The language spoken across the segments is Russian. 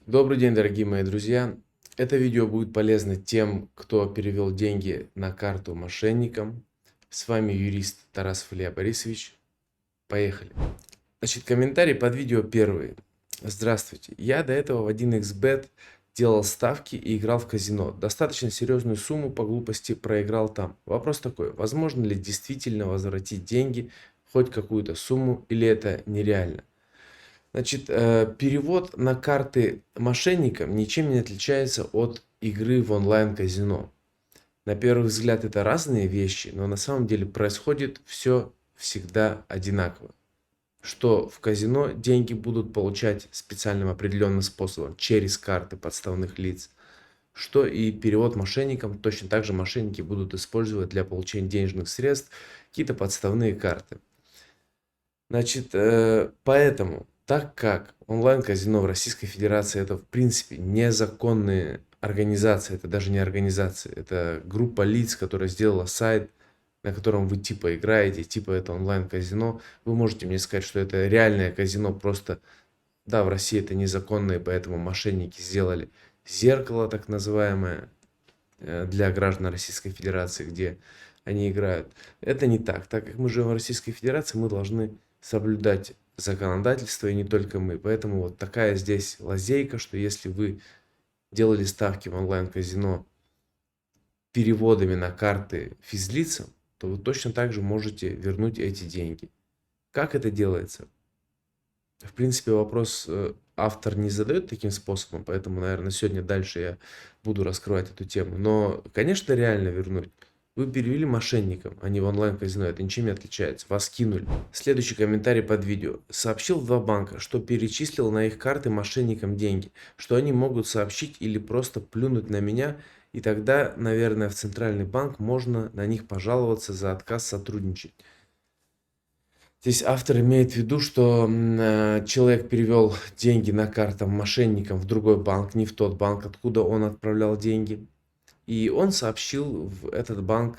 Добрый день, дорогие мои друзья! Это видео будет полезно тем, кто перевел деньги на карту мошенникам. С вами юрист Тарасов Илья Борисович. Поехали! Значит, комментарий под видео первый. Здравствуйте. Я до этого в 1xbet делал ставки и играл в казино. Достаточно серьезную сумму по глупости проиграл там. Вопрос такой: возможно ли действительно возвратить деньги, хоть какую-то сумму, или это нереально? Значит, перевод на карты мошенникам ничем не отличается от игры в онлайн-казино. На первый взгляд это разные вещи, но на самом деле происходит все всегда одинаково. Что в казино деньги будут получать специальным определенным способом, через карты подставных лиц, что и перевод мошенникам точно так же мошенники будут использовать для получения денежных средств какие-то подставные карты. Значит, поэтому, так как онлайн-казино в Российской Федерации это в принципе незаконные организации, это даже не организация, это группа лиц, которая сделала сайт, на котором вы типа играете, типа это онлайн-казино, вы можете мне сказать, что это реальное казино, просто, да, в России это незаконно, и поэтому мошенники сделали зеркало, так называемое, для граждан Российской Федерации, где они играют. Это не так. Так как мы живем в Российской Федерации, мы должны соблюдать законодательство, и не только мы. Поэтому вот такая здесь лазейка, что если вы делали ставки в онлайн-казино переводами на карты физлицам, то вы точно так же можете вернуть эти деньги. Как это делается? В принципе, вопрос автор не задает таким способом, поэтому, наверное, сегодня дальше я буду раскрывать эту тему. Но, конечно, реально вернуть. Вы перевели мошенникам, а не в онлайн-казино. Это ничем не отличается. Вас кинули. Следующий комментарий под видео. Сообщил в два банка, что перечислил на их карты мошенникам деньги, что они могут сообщить или просто плюнуть на меня, и тогда, наверное, в центральный банк можно на них пожаловаться за отказ сотрудничать. Здесь автор имеет в виду, что человек перевел деньги на карту мошенникам в другой банк, не в тот банк, откуда он отправлял деньги. И он сообщил в этот банк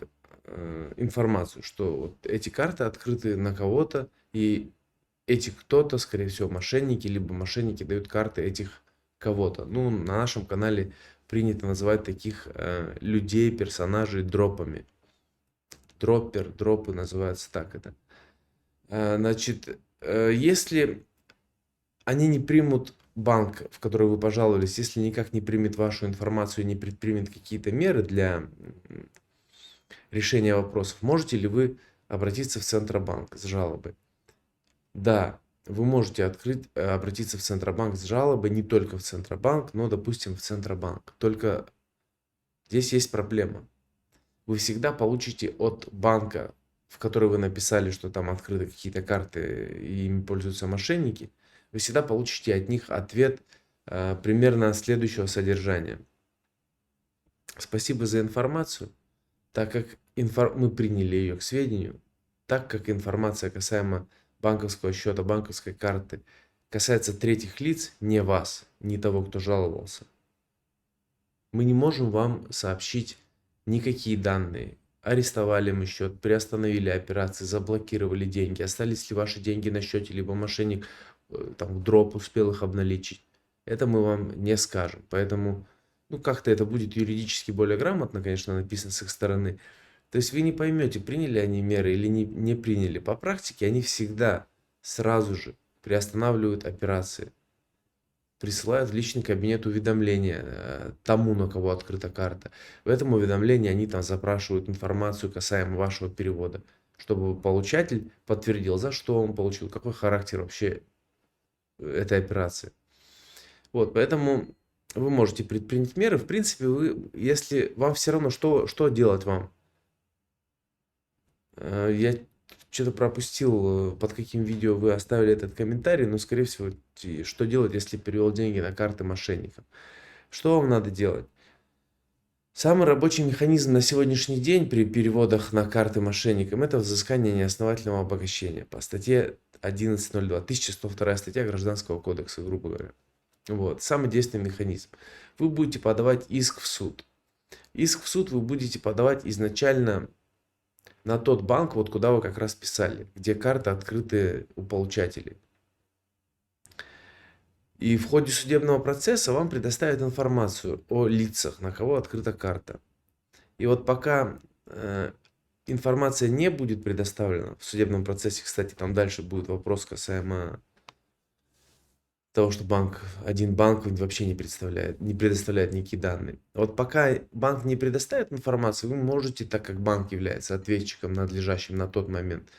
информацию, что вот эти карты открыты на кого-то, и эти кто-то, скорее всего, мошенники, либо мошенники дают карты этих кого-то. Ну, на нашем канале принято называть таких людей, персонажей дропами. Дроппер, дропы называются так это. Значит, если они не примут банк, в который вы пожаловались, если никак не примет вашу информацию и не предпримет какие-то меры для решения вопросов, можете ли вы обратиться в Центробанк с жалобой? Да, вы можете обратиться в Центробанк с жалобой, не только в Центробанк, но, допустим, в Центробанк. Только здесь есть проблема. Вы всегда получите от банка, в который вы написали, что там открыты какие-то карты и ими пользуются мошенники, вы всегда получите от них ответ примерно следующего содержания. Спасибо за информацию, так как мы приняли ее к сведению, так как информация касаемо банковского счета, банковской карты касается третьих лиц, не вас, не того, кто жаловался, мы не можем вам сообщить никакие данные. Арестовали мы счет, приостановили операции, заблокировали деньги, остались ли ваши деньги на счете, либо мошенник там дроп успел их обналичить. Это мы вам не скажем. Поэтому, ну, как-то это будет юридически более грамотно, конечно, написано с их стороны. То есть вы не поймете, приняли они меры или не приняли. По практике они всегда сразу же приостанавливают операции, присылают в личный кабинет уведомление тому, на кого открыта карта. В этом уведомлении они там запрашивают информацию касаемо вашего перевода, чтобы получатель подтвердил, за что он получил, какой характер вообще этой операции. Вот, поэтому вы можете предпринять меры. В принципе, вы, если вам все равно, что делать вам? Я что-то пропустил, под каким видео вы оставили этот комментарий, но, скорее всего, что делать, если перевел деньги на карты мошенников? Что вам надо делать? Самый рабочий механизм на сегодняшний день при переводах на карты мошенникам — это взыскание неосновательного обогащения по статье 11.02, 1102 статья Гражданского кодекса, грубо говоря. Вот, самый действенный механизм. Вы будете подавать иск в суд. Иск в суд вы будете подавать изначально на тот банк, вот куда вы как раз писали, где карты открыты у получателей. И в ходе судебного процесса вам предоставят информацию о лицах, на кого открыта карта. И вот пока информация не будет предоставлена в судебном процессе, кстати, там дальше будет вопрос касаемо того, что один банк вообще не предоставляет никакие данные. Вот пока банк не предоставит информацию, вы можете, так как банк является ответчиком, надлежащим на тот момент,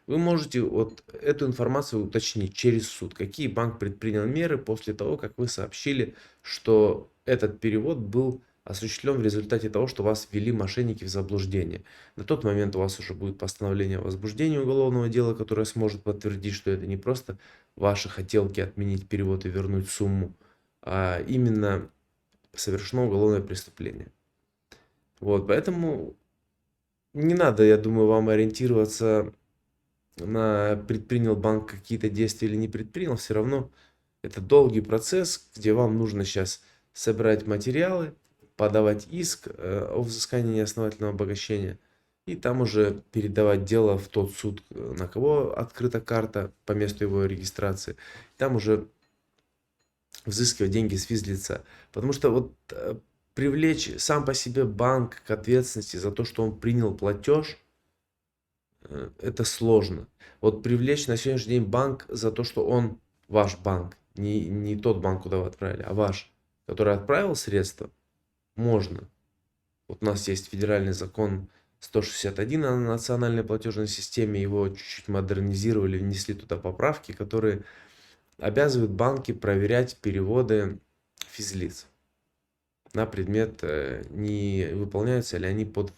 вы можете вот эту информацию уточнить через суд, какие банк предпринял меры после того, как вы сообщили, что этот перевод был осуществлен в результате того, что вас ввели мошенники в заблуждение. На тот момент у вас уже будет постановление о возбуждении уголовного дела, которое сможет подтвердить, что это не просто ваши хотелки отменить перевод и вернуть сумму, а именно совершено уголовное преступление. Вот, поэтому не надо, я думаю, вам ориентироваться на предпринял банк какие-то действия или не предпринял. Все равно это долгий процесс, где вам нужно сейчас собирать материалы, подавать иск о взыскании неосновательного обогащения и там уже передавать дело в тот суд, на кого открыта карта по месту его регистрации. Там уже взыскивать деньги с физлица. Потому что вот привлечь сам по себе банк к ответственности за то, что он принял платеж, это сложно. Вот привлечь на сегодняшний день банк за то, что он ваш банк, не тот банк, куда вы отправили, а ваш, который отправил средства, можно. Вот у нас есть федеральный закон 161 о национальной платежной системе, его чуть-чуть модернизировали, внесли туда поправки, которые обязывают банки проверять переводы физлиц на предмет, не выполняются ли они под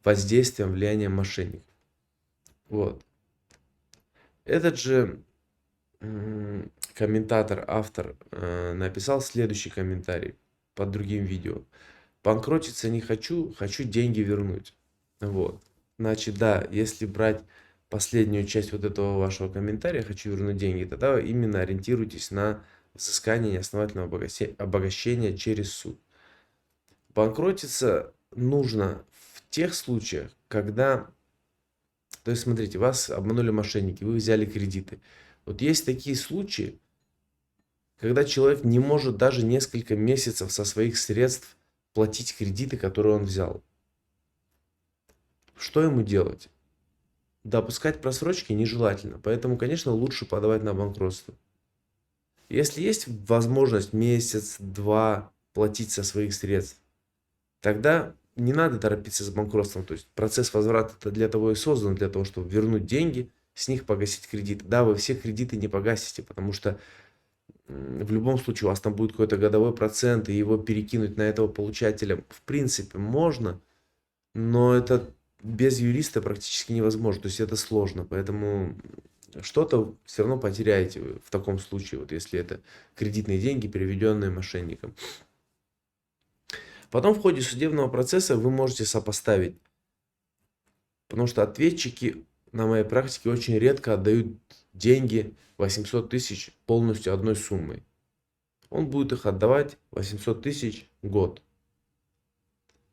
воздействием, влиянием мошенников. Вот. Этот же комментатор, автор, написал следующий комментарий под другим видео. Банкротиться не хочу, хочу деньги вернуть. Вот. Значит, да, если брать последнюю часть вот этого вашего комментария, хочу вернуть деньги, тогда именно ориентируйтесь на взыскание неосновательного обогащения через суд. Банкротиться нужно в тех случаях, когда, то есть смотрите, вас обманули мошенники, вы взяли кредиты. Вот есть такие случаи, когда человек не может даже несколько месяцев со своих средств платить кредиты, которые он взял. Что ему делать? Допускать просрочки нежелательно, поэтому, конечно, лучше подавать на банкротство. Если есть возможность месяц-два платить со своих средств, тогда не надо торопиться с банкротством. То есть процесс возврата для того и создан, для того, чтобы вернуть деньги, с них погасить кредиты. Да, вы все кредиты не погасите, потому что в любом случае у вас там будет какой-то годовой процент, и его перекинуть на этого получателя в принципе можно, но это без юриста практически невозможно, то есть это сложно, поэтому что-то все равно потеряете в таком случае, вот если это кредитные деньги, переведенные мошенником. Потом в ходе судебного процесса вы можете сопоставить, потому что ответчики на моей практике очень редко отдают деньги 800 тысяч полностью одной суммой. Он будет их отдавать 800 тысяч в год.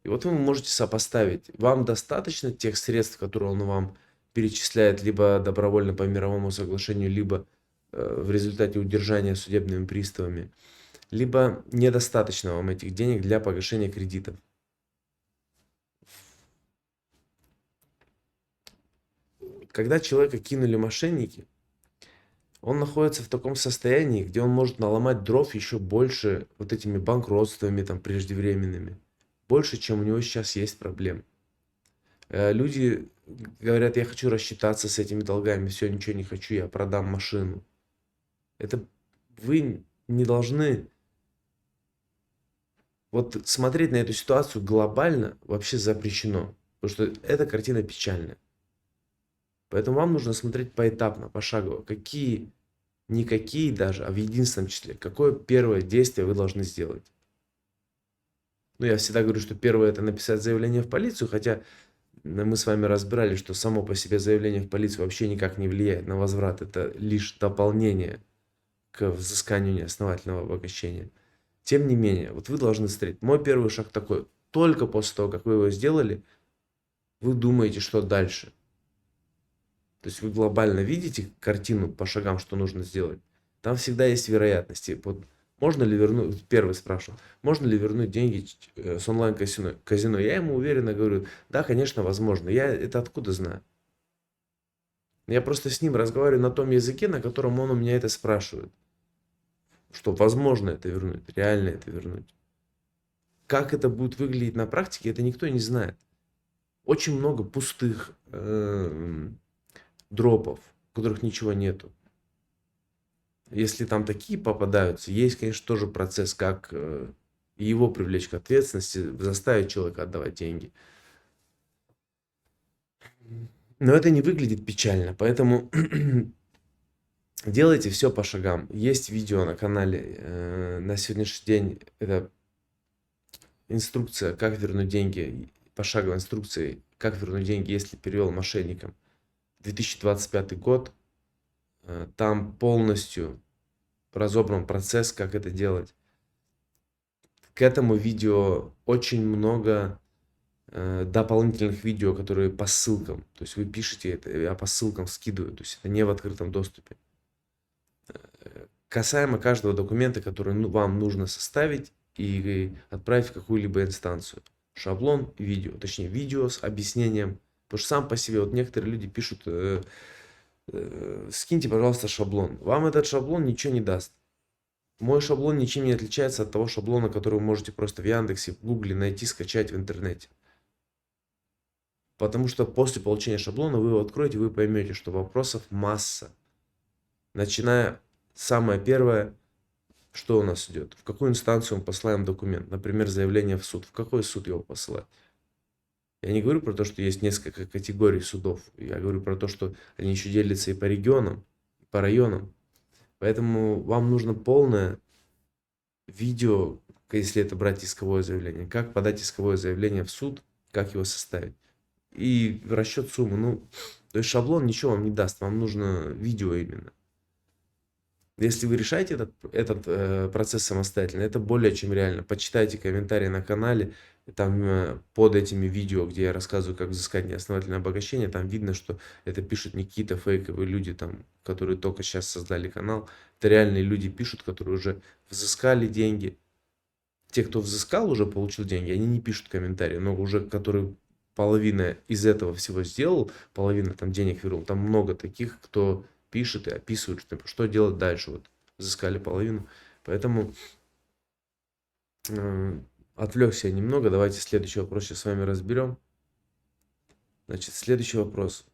И вот вы можете сопоставить, вам достаточно тех средств, которые он вам перечисляет, либо добровольно по мировому соглашению, либо в результате удержания судебными приставами, либо недостаточно вам этих денег для погашения кредитов. Когда человека кинули мошенники, он находится в таком состоянии, где он может наломать дров еще больше вот этими банкротствами там преждевременными. Больше, чем у него сейчас есть проблем. Люди говорят, я хочу рассчитаться с этими долгами, все, ничего не хочу, я продам машину. Это вы не должны вот смотреть на эту ситуацию глобально вообще запрещено, потому что эта картина печальная. Поэтому вам нужно смотреть поэтапно, пошагово, никакие даже, а в единственном числе, какое первое действие вы должны сделать. Ну, я всегда говорю, что первое это написать заявление в полицию, хотя мы с вами разбирали, что само по себе заявление в полицию вообще никак не влияет на возврат. Это лишь дополнение к взысканию неосновательного обогащения. Тем не менее, вот вы должны смотреть. Мой первый шаг такой. Только после того, как вы его сделали, вы думаете, что дальше. То есть вы глобально видите картину по шагам, что нужно сделать. Там всегда есть вероятности. Вот Можно ли вернуть, первый спрашивал, можно ли вернуть деньги с онлайн-казино? Я ему уверенно говорю, да, конечно, возможно. Я это откуда знаю? Я просто с ним разговариваю на том языке, на котором он у меня это спрашивает. Что возможно это вернуть, реально это вернуть. Как это будет выглядеть на практике, это никто не знает. Очень много пустых дропов, в которых ничего нету. Если там такие попадаются, есть, конечно, тоже процесс, как его привлечь к ответственности, заставить человека отдавать деньги. Но это не выглядит печально, поэтому делайте все по шагам. Есть видео на канале на сегодняшний день, это инструкция, как вернуть деньги, пошаговая инструкция, как вернуть деньги, если перевел мошенникам. 2025 год, там полностью разобран процесс, как это делать. К этому видео очень много дополнительных видео, которые по ссылкам. То есть вы пишете это, я по ссылкам скидываю. То есть это не в открытом доступе. Касаемо каждого документа, который вам нужно составить и отправить в какую-либо инстанцию. Шаблон, видео. Точнее, видео с объяснением. Потому что сам по себе, вот некоторые люди пишут, скиньте, пожалуйста, шаблон. Вам этот шаблон ничего не даст. Мой шаблон ничем не отличается от того шаблона, который вы можете просто в Яндексе, в Гугле найти, скачать в интернете. Потому что после получения шаблона вы его откроете, вы поймете, что вопросов масса. Начиная, самое первое, что у нас идет? В какую инстанцию мы посылаем документ? Например, заявление в суд. В какой суд его посылать? Я не говорю про то, что есть несколько категорий судов. Я говорю про то, что они еще делятся и по регионам, и по районам. Поэтому вам нужно полное видео, если это брать исковое заявление. Как подать исковое заявление в суд, как его составить. И расчет суммы. Ну, то есть шаблон ничего вам не даст. Вам нужно видео именно. Если вы решаете этот процесс самостоятельно, это более чем реально. Почитайте комментарии на канале, там под этими видео, где я рассказываю, как взыскать неосновательное обогащение, там видно, что это пишут не какие-то фейковые люди, там, которые только сейчас создали канал. Это реальные люди пишут, которые уже взыскали деньги. Те, кто взыскал, уже получил деньги, они не пишут комментарии, но уже которые половина из этого всего сделал, половина там денег вернул. Там много таких, кто пишет и описывает, что делать дальше. Вот взыскали половину. Поэтому отвлекся я немного. Давайте следующий вопрос сейчас с вами разберем. Значит, следующий вопрос.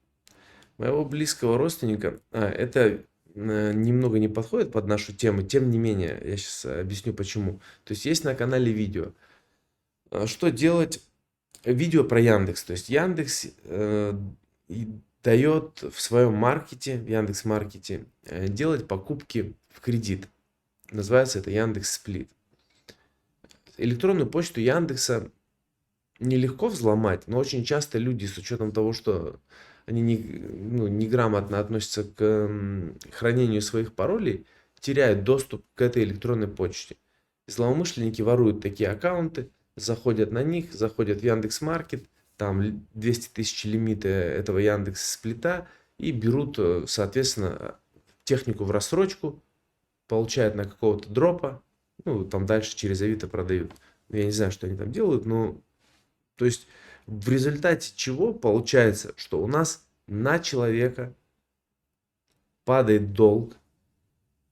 Моего близкого родственника, это немного не подходит под нашу тему, тем не менее, я сейчас объясню почему. То есть есть на канале видео. Что делать? Видео про Яндекс. То есть Яндекс дает в своем маркете, в Яндекс.Маркете, делать покупки в кредит. Называется это Яндекс.Сплит. Электронную почту Яндекса нелегко взломать, но очень часто люди, с учетом того, что они неграмотно относятся к хранению своих паролей, теряют доступ к этой электронной почте. Злоумышленники воруют такие аккаунты, заходят на них, заходят в Яндекс.Маркет, там 200 тысяч лимита этого Яндекс.Сплита и берут, соответственно, технику в рассрочку, получают на какого-то дропа, ну, там дальше через Авито продают. Я не знаю, что они там делают, но, то есть, в результате чего получается, что у нас на человека падает долг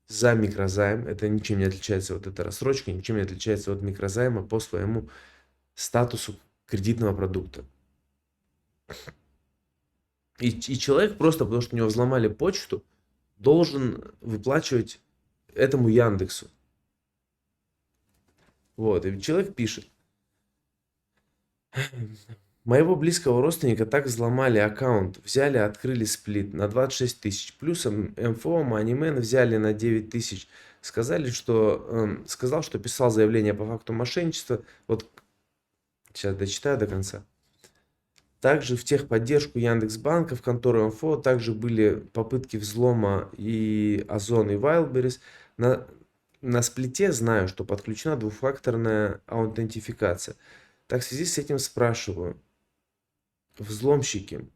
за микрозайм. Это ничем не отличается, вот эта рассрочка, ничем не отличается от микрозайма по своему статусу кредитного продукта. И человек просто, потому что у него взломали почту, должен выплачивать этому Яндексу. Вот, и человек пишет. Моего близкого родственника так взломали аккаунт, взяли, открыли сплит на 26 тысяч, плюсом МФО, Moneyman взяли на 9 тысяч, сказал, что писал заявление по факту мошенничества, вот сейчас дочитаю до конца. Также в техподдержку Яндекс.Банка, в контору МФО, также были попытки взлома и Озон, и Wildberries. На сплите знаю, что подключена двухфакторная аутентификация. Так, в связи с этим спрашиваю. Взломщики,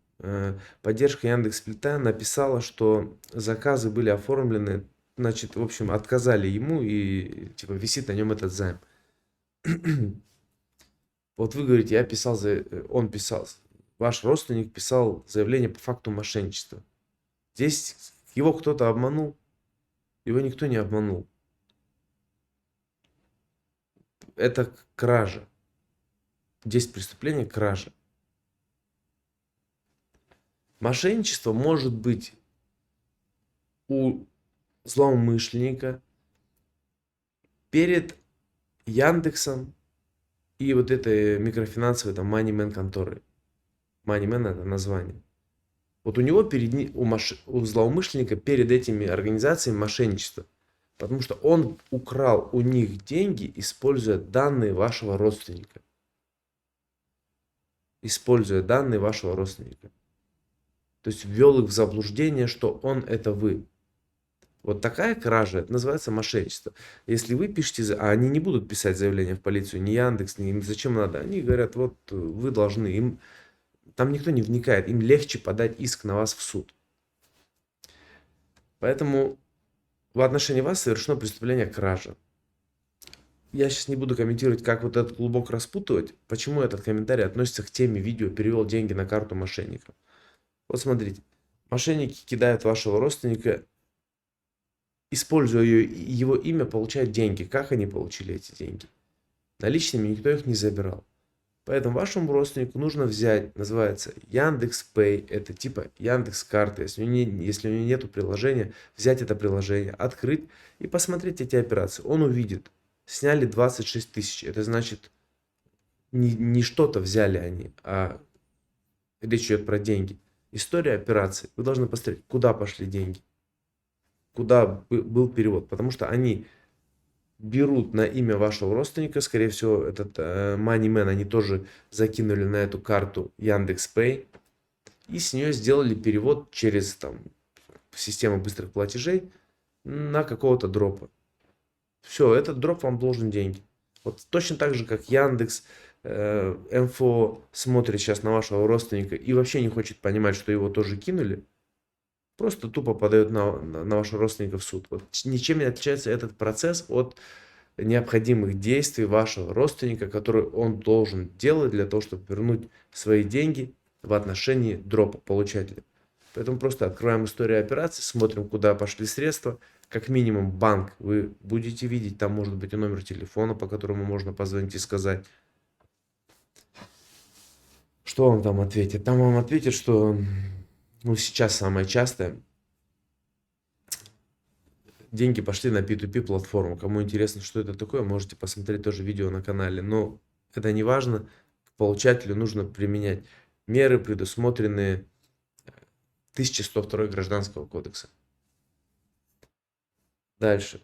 поддержка Яндекс.Сплита написала, что заказы были оформлены значит, в общем, отказали ему и, типа, висит на нем этот займ. Вот вы говорите, он писал, ваш родственник писал заявление по факту мошенничества. Здесь его кто-то обманул, его никто не обманул. Это кража. Здесь преступление кража. Мошенничество может быть у злоумышленника перед Яндексом и вот этой микрофинансовой там Moneyman конторы. Moneyman это название. Вот у него у злоумышленника перед этими организациями мошенничество. Потому что он украл у них деньги, используя данные вашего родственника. Используя данные вашего родственника. То есть ввел их в заблуждение, что он это вы. Вот такая кража, это называется мошенничество. Если вы пишете, а они не будут писать заявление в полицию, ни Яндекс, ни им зачем надо. Они говорят, вот вы должны, там никто не вникает, им легче подать иск на вас в суд. Поэтому в отношении вас совершено преступление кражи. Я сейчас не буду комментировать, как вот этот клубок распутывать, почему этот комментарий относится к теме видео «Перевел деньги на карту мошенников». Вот смотрите, мошенники кидают вашего родственника, используя его имя, получают деньги. Как они получили эти деньги? Наличными никто их не забирал. Поэтому вашему родственнику нужно взять, называется Яндекс.Пэй, это типа Яндекс.Карта. Если у него нету приложения, взять это приложение, открыть и посмотреть эти операции. Он увидит, сняли 26 тысяч. Это значит, не что-то взяли они, а речь идет про деньги. История операций. Вы должны посмотреть, куда пошли деньги, куда был перевод. Потому что они берут на имя вашего родственника, скорее всего, этот Moneyman они тоже закинули на эту карту Яндекс.Пэй и с нее сделали перевод через там систему быстрых платежей на какого-то дропа. Все, этот дроп вам должен деньги. Вот точно так же, как Яндекс, МФО смотрит сейчас на вашего родственника и вообще не хочет понимать, что его тоже кинули, просто тупо подает на вашего родственника в суд. Вот ничем не отличается этот процесс от необходимых действий вашего родственника, которые он должен делать для того, чтобы вернуть свои деньги в отношении дропа получателя. Поэтому просто открываем историю операции, смотрим, куда пошли средства. Как минимум банк вы будете видеть, там может быть и номер телефона, по которому можно позвонить и сказать. Что вам там ответит? Там вам ответят, что сейчас самое частое. Деньги пошли на P2P платформу. Кому интересно, что это такое, можете посмотреть тоже видео на канале. Но это не важно. К получателю нужно применять меры, предусмотренные 1102 Гражданского кодекса. Дальше.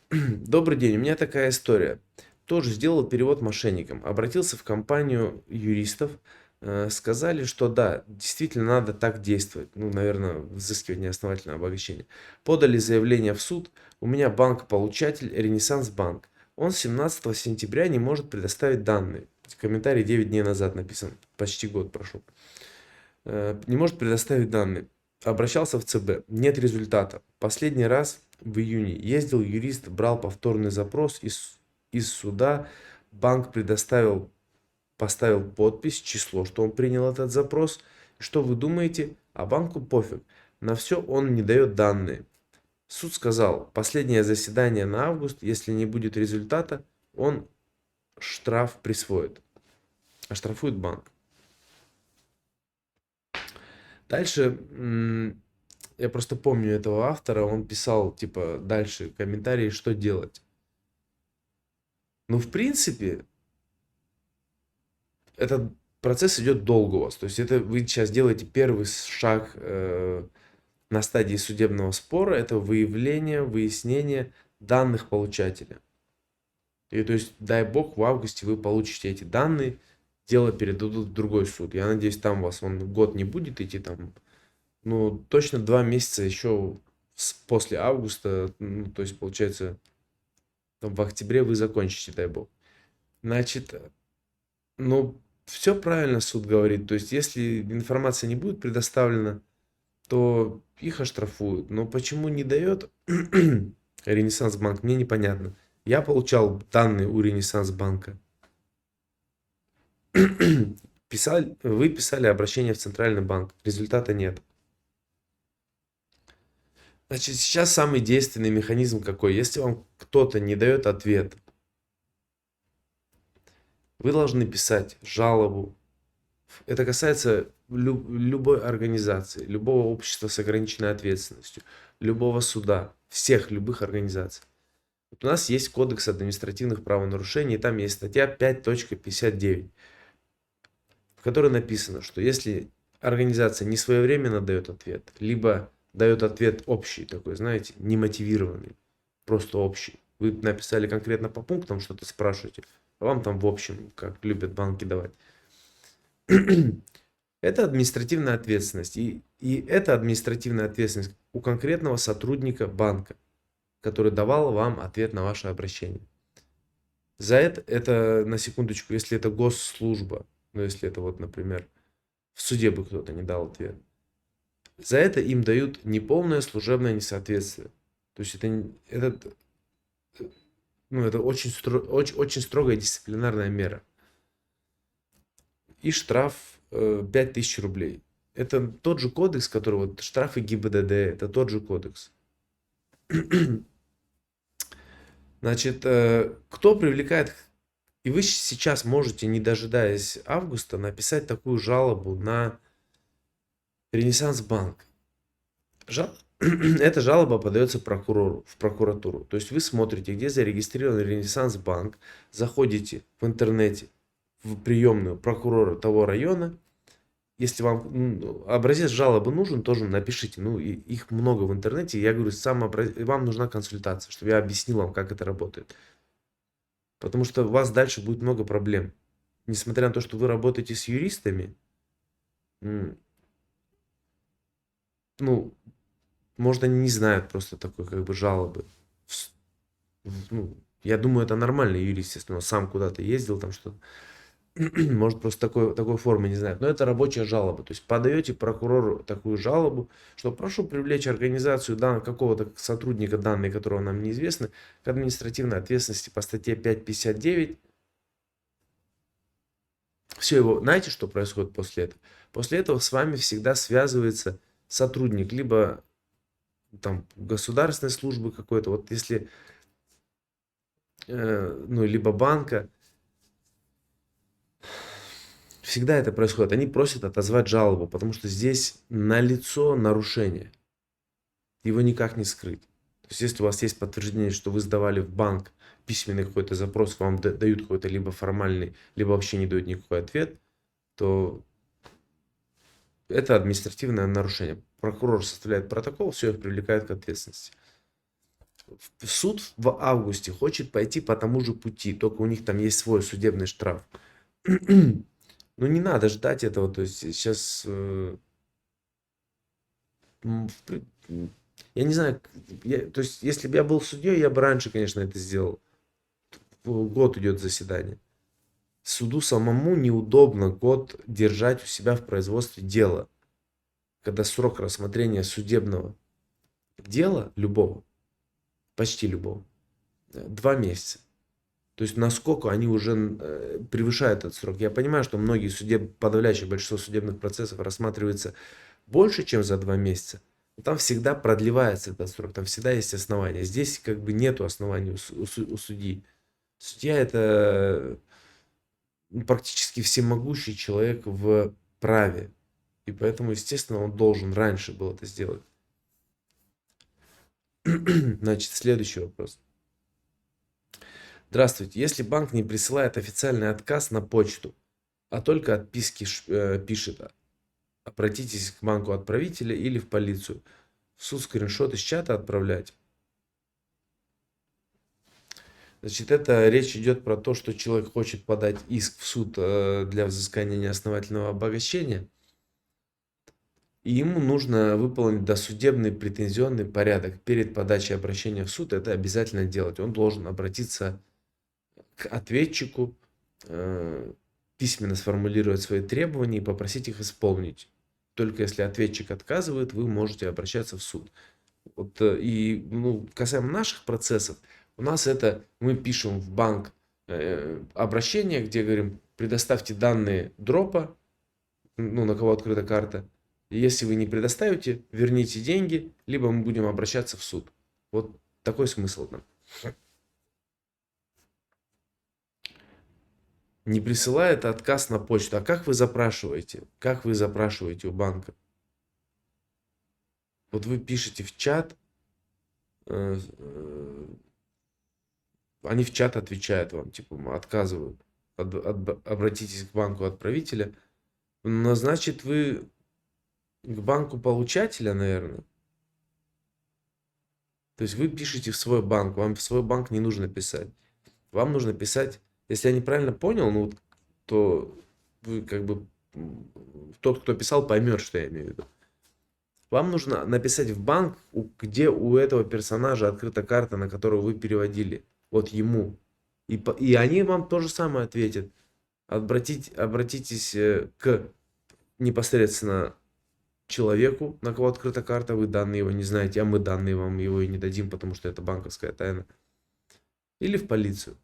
Добрый день, у меня такая история. Тоже сделал перевод мошенникам. Обратился в компанию юристов. Сказали, что да, действительно надо так действовать. Ну, наверное, взыскивать неосновательное обогащение. Подали заявление в суд. У меня банк-получатель Ренессанс Банк. Он 17 сентября не может предоставить данные. Комментарий 9 дней назад написан. Почти год прошел. Не может предоставить данные. Обращался в ЦБ. Нет результата. Последний раз в июне ездил юрист, брал повторный запрос из суда. Банк поставил подпись, число, что он принял этот запрос. Что вы думаете? А банку пофиг. На все он не дает данные. Суд сказал, последнее заседание на август, если не будет результата, он штраф присвоит. Оштрафует банк. Дальше, я просто помню этого автора, он писал, типа, дальше комментарии, что делать. Ну, в принципе, этот процесс идет долго у вас. То есть, это вы сейчас делаете первый шаг на стадии судебного спора, это выяснение данных получателя. И то есть, дай бог, в августе вы получите эти данные, дело передадут в другой суд. Я надеюсь, там у вас он год не будет идти, там, ну, точно 2 месяца еще после августа, ну, то есть, получается, там, в октябре вы закончите, дай бог. Значит, ну, все правильно суд говорит. То есть, если информация не будет предоставлена, то их оштрафуют. Но почему не дает Ренессанс Банк, мне непонятно. Я получал данные у Ренессанс Банка. Вы писали обращение в Центральный банк. Результата нет. Значит, сейчас самый действенный механизм какой? Если вам кто-то не дает ответ, вы должны писать жалобу. Это касается любой организации, любого общества с ограниченной ответственностью, любого суда, всех любых организаций. Вот у нас есть Кодекс административных правонарушений, и там есть статья 5.59, в которой написано, что если организация не своевременно дает ответ, либо дает ответ общий такой, знаете, не мотивированный, просто общий. Вы написали конкретно по пунктам, что-то спрашиваете, а вам там в общем, как любят банки давать. Это административная ответственность. И это административная ответственность у конкретного сотрудника банка, который давал вам ответ на ваше обращение. За это на секундочку, если это госслужба, ну если это вот, например, в суде бы кто-то не дал ответ, за это им дают неполное служебное несоответствие. То есть это очень строгая дисциплинарная мера. И штраф 5000 рублей. Это тот же кодекс, который вот штрафы ГИБДД, это тот же кодекс. Значит, кто привлекает, и вы сейчас можете, не дожидаясь августа, написать такую жалобу на Ренессанс Банк. Эта жалоба подается прокурору, в прокуратуру. То есть вы смотрите, где зарегистрирован Ренессанс Банк, заходите в интернете в приемную прокурора того района. Если вам образец жалобы нужен, тоже напишите. Их много в интернете. Я говорю, вам нужна консультация, чтобы я объяснил вам, как это работает. Потому что у вас дальше будет много проблем. Несмотря на то, что вы работаете с юристами, может, они не знают просто такой жалобы. Я думаю, это нормальный юрист, естественно, он сам куда-то ездил, там что-то. Может, просто такой формы не знает. Но это рабочая жалоба. То есть подаете прокурору такую жалобу, что прошу привлечь организацию какого-то сотрудника, данные которого нам неизвестны, к административной ответственности по статье 5.59. Знаете, что происходит после этого? После этого с вами всегда связывается сотрудник, либо там государственной службы какой-то, вот если, либо банка. Всегда это происходит. Они просят отозвать жалобу, потому что здесь налицо нарушение. Его никак не скрыть. То есть, если у вас есть подтверждение, что вы сдавали в банк письменный какой-то запрос, вам дают какой-то либо формальный, либо вообще не дают никакой ответ, то это административное нарушение. Прокурор составляет протокол, все, их привлекают к ответственности. Суд в августе хочет пойти по тому же пути, только у них там есть свой судебный штраф. Не надо ждать этого, то есть сейчас, я не знаю, то есть если бы я был судьей, я бы раньше, конечно, это сделал. Год идет заседание. Суду самому неудобно год держать у себя в производстве дела, когда срок рассмотрения судебного дела, любого, почти любого, 2 месяца. То есть насколько они уже превышают этот срок. Я понимаю, что подавляющее большинство судебных процессов рассматривается больше, чем за 2 месяца. Но там всегда продлевается этот срок, там всегда есть основания. Здесь нету оснований у судьи. Судья это практически всемогущий человек в праве. И поэтому, естественно, он должен раньше был это сделать. Значит, следующий вопрос. Здравствуйте. Если банк не присылает официальный отказ на почту, а только отписки пишет, обратитесь к банку отправителя или в полицию. В суд скриншот из чата отправлять. Значит, это речь идет про то, что человек хочет подать иск в суд для взыскания неосновательного обогащения. И ему нужно выполнить досудебный претензионный порядок. Перед подачей обращения в суд это обязательно делать. Он должен обратиться к ответчику, письменно сформулировать свои требования и попросить их исполнить. То только если ответчик отказывает, вы можете обращаться в суд. Вот, касаемо наших процессов, у нас это мы пишем в банк обращение, где говорим, предоставьте данные дропа, на кого открыта карта. Если вы не предоставите, верните деньги, либо мы будем обращаться в суд. Вот такой смысл там. Не присылает отказ на почту. А как вы запрашиваете? Как вы запрашиваете у банка? Вот вы пишете в чат, они в чат отвечают вам, типа отказывают. Обратитесь к банку отправителя. Но значит вы к банку получателя, наверное. То есть вы пишете в свой банк, вам в свой банк не нужно писать. Вам нужно писать, если я неправильно понял, то вы тот, кто писал, поймет, что я имею в виду. Вам нужно написать в банк, где у этого персонажа открыта карта, на которую вы переводили. Вот ему. И они вам то же самое ответят. Обратитесь к непосредственно человеку, на кого открыта карта, вы данные его не знаете, а мы данные вам его и не дадим, потому что это банковская тайна. Или в полицию.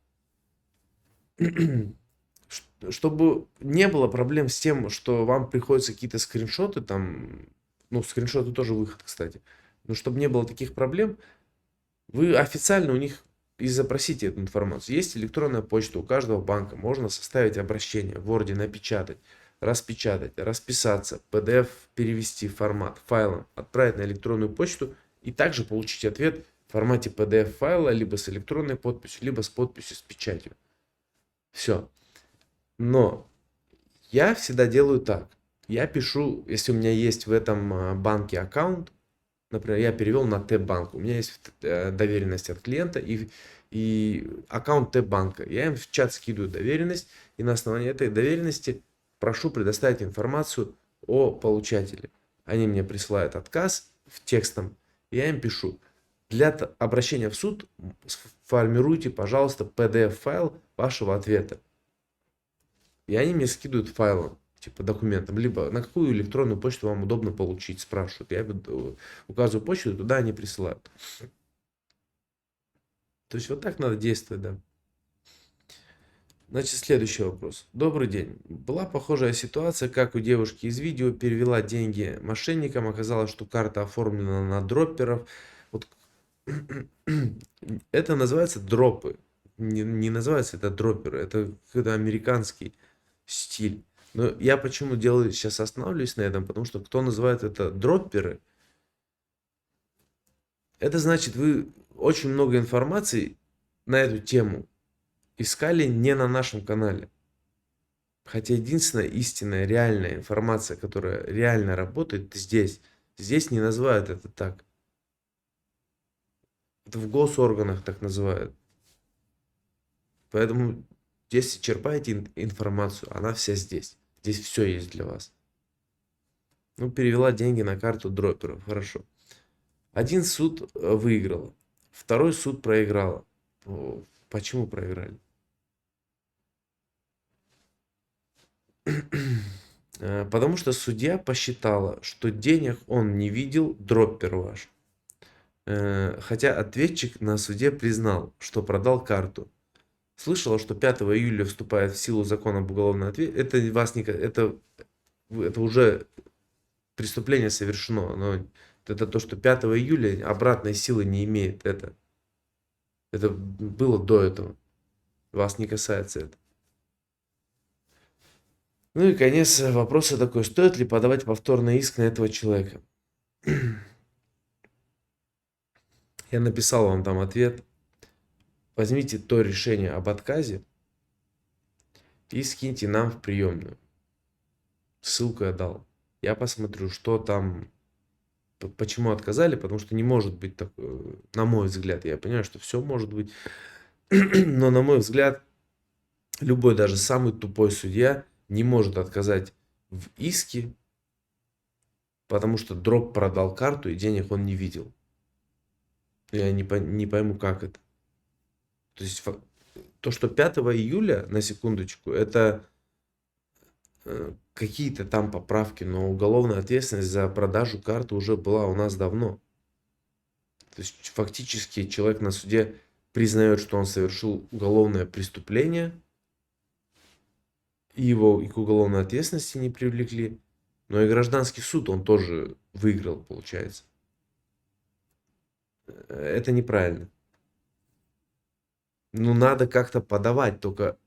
Чтобы не было проблем с тем, что вам приходятся какие-то скриншоты, скриншоты тоже выход, кстати. Но чтобы не было таких проблем, вы официально у них и запросите эту информацию. Есть электронная почта у каждого банка, можно составить обращение в Word, напечатать, распечатать, расписаться, PDF перевести в формат файлом, отправить на электронную почту и также получить ответ в формате PDF файла, либо с электронной подписью, либо с подписью с печатью. Все. Но я всегда делаю так. Я пишу, если у меня есть в этом банке аккаунт, например, я перевел на Т-банк, у меня есть доверенность от клиента и аккаунт Т-банка. Я им в чат скидываю доверенность, и на основании этой доверенности прошу предоставить информацию о получателе. Они мне присылают отказ в текстом, я им пишу. Для обращения в суд сформируйте, пожалуйста, PDF-файл вашего ответа. И они мне скидывают файлом, типа документом, либо на какую электронную почту вам удобно получить, спрашивают. Я указываю почту, и туда они присылают. То есть вот так надо действовать, да. Значит, следующий вопрос. Добрый день. Была похожая ситуация, как у девушки из видео, перевела деньги мошенникам, оказалось, что карта оформлена на дропперов. Вот это называется дропы. Не называется это дропперы, это какой-то американский стиль. Но я почему сейчас останавливаюсь на этом, потому что кто называет это дропперы, это значит, вы очень много информации на эту тему искали не на нашем канале. Хотя единственная истинная, реальная информация, которая реально работает здесь. Здесь не называют это так. Это в госорганах так называют. Поэтому если черпаете информацию, она вся здесь. Здесь все есть для вас. Перевела деньги на карту дропперов. Хорошо. Один суд выиграла. Второй суд проиграла. Почему проиграли? Потому что судья посчитала, что денег он не видел, дроппер ваш. Хотя ответчик на суде признал, что продал карту. Слышала, что 5 июля вступает в силу закон об уголовном ответственности. Это уже преступление совершено. Но это то, что 5 июля обратной силы не имеет. Это было до этого. Вас не касается это. И конец вопроса такой. Стоит ли подавать повторный иск на этого человека? Я написал вам там ответ. Возьмите то решение об отказе и скиньте нам в приемную. Ссылку я дал. Я посмотрю, что там, почему отказали, потому что не может быть такое, на мой взгляд. Я понимаю, что все может быть, но на мой взгляд, любой, даже самый тупой судья не может отказать в иске, потому что дроп продал карту и денег он не видел. Я не пойму, как это. То есть то, что 5 июля, на секундочку, это какие-то там поправки, но уголовная ответственность за продажу карты уже была у нас давно. То есть фактически человек на суде признает, что он совершил уголовное преступление, и его и к уголовной ответственности не привлекли, но и гражданский суд он тоже выиграл, получается. Это неправильно. Ну, надо как-то подавать, только,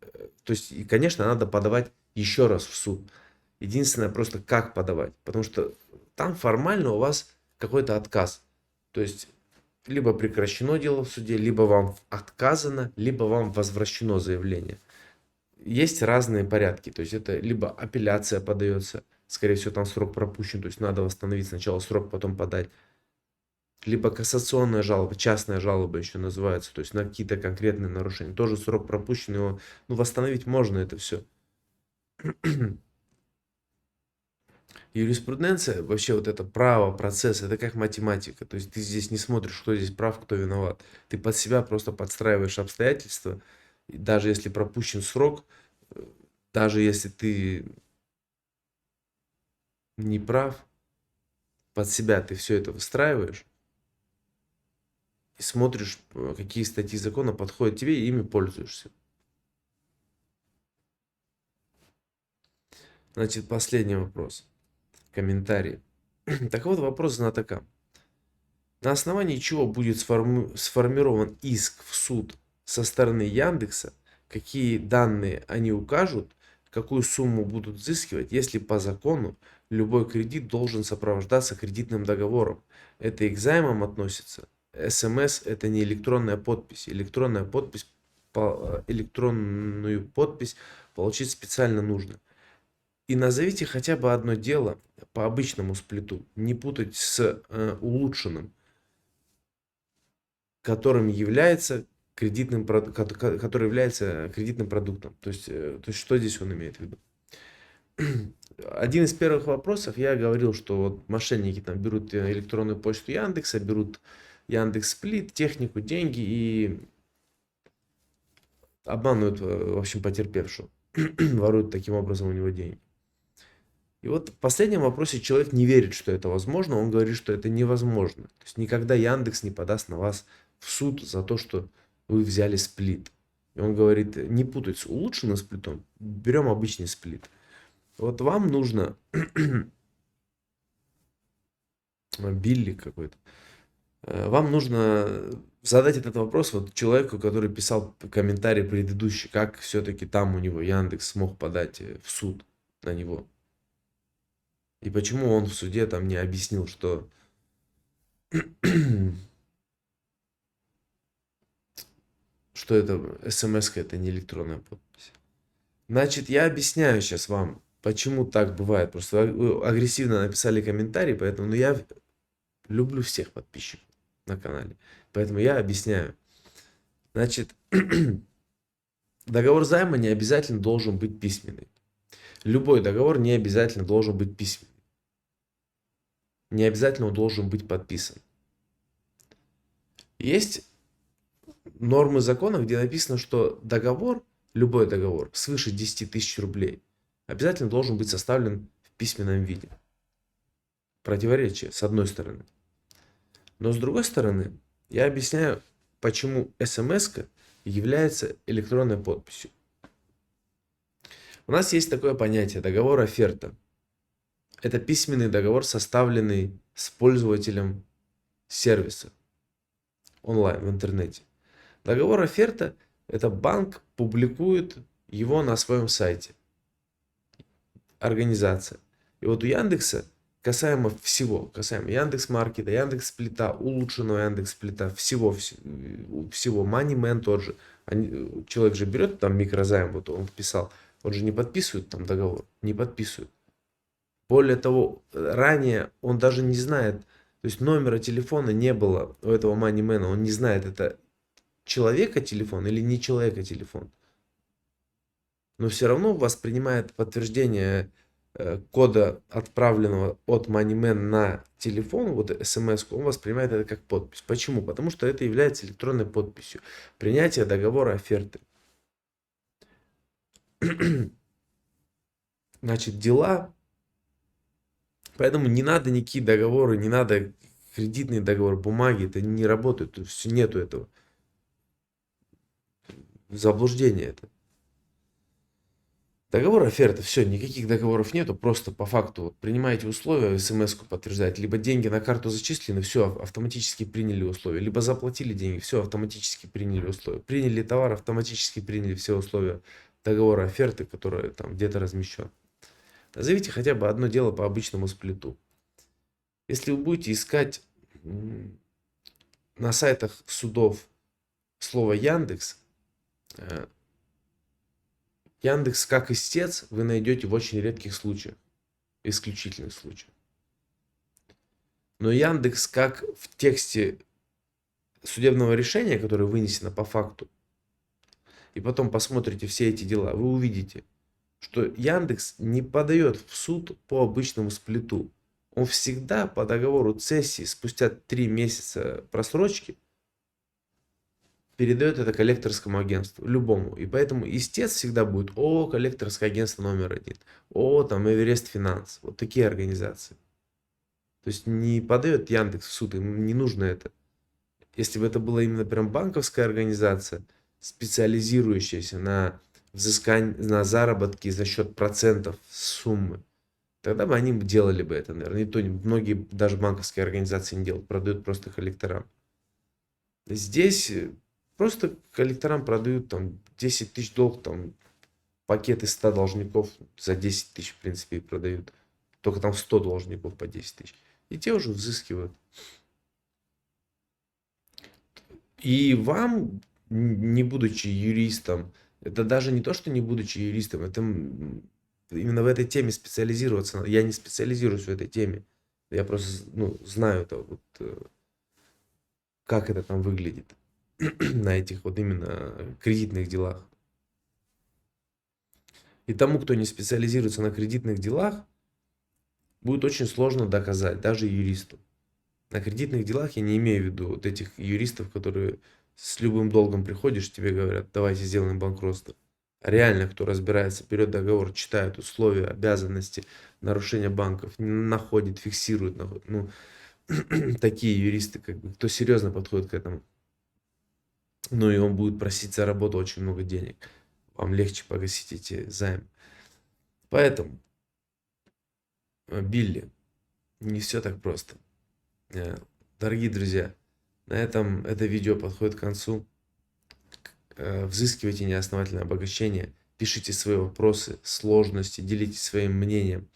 то есть, и, конечно, надо подавать еще раз в суд. Единственное, просто как подавать, потому что там формально у вас какой-то отказ. То есть, либо прекращено дело в суде, либо вам отказано, либо вам возвращено заявление. Есть разные порядки, то есть это либо апелляция подается, скорее всего там срок пропущен, то есть надо восстановить сначала срок, потом подать. Либо кассационная жалоба, частная жалоба еще называется, то есть на какие-то конкретные нарушения. Тоже срок пропущен, его восстановить можно это все. Юриспруденция, вообще вот это право, процесс, это как математика. То есть ты здесь не смотришь, кто здесь прав, кто виноват. Ты под себя просто подстраиваешь обстоятельства. И даже если пропущен срок, даже если ты не прав, под себя ты все это выстраиваешь и смотришь, какие статьи закона подходят тебе, и ими пользуешься. Значит, последний вопрос. Комментарий. Так вот, вопрос знатока. На основании чего будет сформирован иск в суд со стороны Яндекса, какие данные они укажут, какую сумму будут взыскивать, если по закону любой кредит должен сопровождаться кредитным договором. Это и к займам относится. СМС это не электронная подпись. Электронную подпись получить специально нужно. И назовите хотя бы одно дело по обычному сплиту, не путать с улучшенным, которым является который является кредитным продуктом. То есть что здесь он имеет в виду? Один из первых вопросов я говорил, что вот мошенники там берут электронную почту Яндекса, берут Яндекс.Сплит, технику, деньги и обманывают, в общем, потерпевшего. Воруют таким образом у него деньги. И вот в последнем вопросе человек не верит, что это возможно, он говорит, что это невозможно. То есть никогда Яндекс не подаст на вас в суд за то, что вы взяли сплит. И он говорит, не путать с улучшенным сплитом, берем обычный сплит. Вот вам нужно, Билли какой-то, вам нужно задать этот вопрос вот человеку, который писал комментарий предыдущий, как все-таки там у него Яндекс смог подать в суд на него. И почему он в суде там не объяснил, что что это смс это не электронная подпись. Значит, я объясняю сейчас вам, почему так бывает. Просто вы агрессивно написали комментарий, поэтому я люблю всех подписчиков на канале. Поэтому я объясняю. Значит, договор займа не обязательно должен быть письменный. Любой договор не обязательно должен быть письменный. Не обязательно он должен быть подписан. Есть нормы закона, где написано, что договор, любой договор свыше 10 тысяч рублей обязательно должен быть составлен в письменном виде. Противоречие, с одной стороны. Но с другой стороны, я объясняю, почему смс является электронной подписью. У нас есть такое понятие договор оферта. Это письменный договор, составленный с пользователем сервиса онлайн, в интернете. Договор оферта – это банк публикует его на своем сайте. Организация. И вот у Яндекса касаемо всего, касаемо Яндекс.Маркета, Яндекс.Сплита, улучшенного Яндекс.Сплита, всего, MoneyMan тот же. Человек же берет там микрозайм, вот он писал, он же не подписывает там договор, не подписывает. Более того, ранее он даже не знает, то есть номера телефона не было у этого MoneyMan, он не знает, это человека телефон или не человека телефон. Но все равно воспринимает подтверждение кода, отправленного от MoneyMan на телефон, вот смс, он воспринимает это как подпись. Почему? Потому что это является электронной подписью. Принятие договора оферты. значит, дела. Поэтому не надо никакие договоры, не надо кредитный договор, бумаги, это не работает, то есть нету этого. Заблуждение это. Договор, оферта, все, никаких договоров нету, просто по факту вот, принимаете условия, смс-ку подтверждаете, либо деньги на карту зачислены, все, автоматически приняли условия, либо заплатили деньги, все, автоматически приняли условия, приняли товар, автоматически приняли все условия договора, оферты, которые там где-то размещен. Назовите хотя бы одно дело по обычному сплиту. Если вы будете искать на сайтах судов слово Яндекс, Яндекс как истец вы найдете в очень редких случаях, исключительных случаях. Но Яндекс как в тексте судебного решения, которое вынесено по факту, и потом посмотрите все эти дела, вы увидите, что Яндекс не подает в суд по обычному сплиту. Он всегда по договору цессии спустя 3 месяца просрочки передает это коллекторскому агентству, любому. И поэтому истец всегда будет коллекторское агентство номер 1, там Эверест Финанс, вот такие организации. То есть не подает Яндекс в суд, им не нужно это. Если бы это была именно прям банковская организация, специализирующаяся на взыскании, на заработке за счет процентов суммы, тогда бы они делали бы это, наверное. И то многие даже банковские организации не делают, продают просто коллекторам. Здесь просто коллекторам продают там 10 тысяч долг, там пакет из 100 должников за 10 тысяч, в принципе, и продают. Только там 100 должников по 10 тысяч. И те уже взыскивают. И вам, не будучи юристом, это даже не то, что не будучи юристом, это именно в этой теме специализироваться. Я не специализируюсь в этой теме. Я просто знаю это, вот, как это там выглядит на этих вот именно кредитных делах. И тому, кто не специализируется на кредитных делах, будет очень сложно доказать, даже юристу. На кредитных делах я не имею в виду вот этих юристов, которые с любым долгом приходишь, тебе говорят, давайте сделаем банкротство. А реально, кто разбирается, берет договор, читает условия, обязанности, нарушения банков, находит, фиксирует. Такие юристы, кто серьезно подходит к этому. Ну и он будет просить за работу очень много денег. Вам легче погасить эти займы. Поэтому, Билли, не все так просто. Дорогие друзья, на этом это видео подходит к концу. Взыскивайте неосновательное обогащение, пишите свои вопросы, сложности, делитесь своим мнением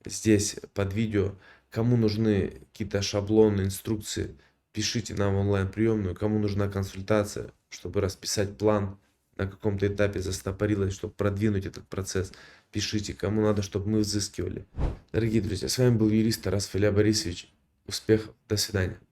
здесь под видео. Кому нужны какие-то шаблоны, инструкции, пишите нам в онлайн-приемную. Кому нужна консультация, чтобы расписать план, на каком-то этапе застопорилось, чтобы продвинуть этот процесс, пишите. Кому надо, чтобы мы взыскивали. Дорогие друзья, с вами был юрист Тарас Филя Борисович. Успехов, до свидания.